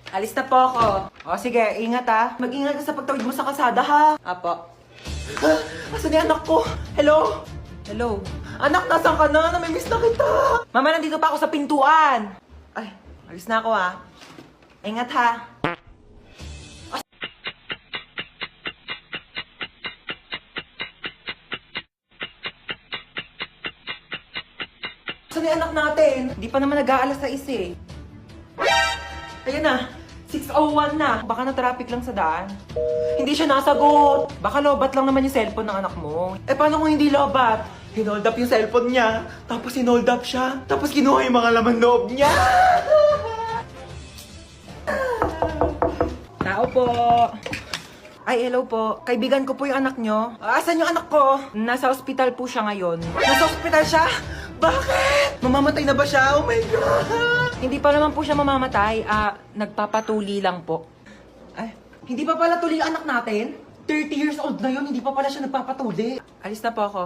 Alis na po ako. O sige, ingat ha. Mag-ingat ka sa pagtawid mo sa kalsada ha. Apo. Ha? Asan yung anak ko? Hello? Hello? Anak, nasan ka na? Namimiss na kita. Mama, nandito pa ako sa pintuan. Ay, alis na ako ha. Ingat ha. Saan yung anak natin? Hindi pa naman nag-aalas sa eh. Ayan na, 6:01 na. Baka na-traffic lang sa daan. Hindi siya nasagot. Baka lobat lang naman yung cellphone ng anak mo. Eh paano kung hindi lobat? Hinold up yung cellphone niya. Tapos hinold up siya. Tapos kinuha yung mga laman loob niya. Tao po. Ay, hello po. Kaibigan ko po yung anak nyo. Asan yung anak ko? Nasa ospital po siya ngayon. Nasa ospital siya? Bakit? Mamamatay na ba siya? Oh my God! Hindi pa naman po siya mamamatay. Nagpapatuli lang po. Ay, hindi pa pala tuli ang anak natin? 30 years old na yun, hindi pa pala siya nagpapatuli. Alis na po ako.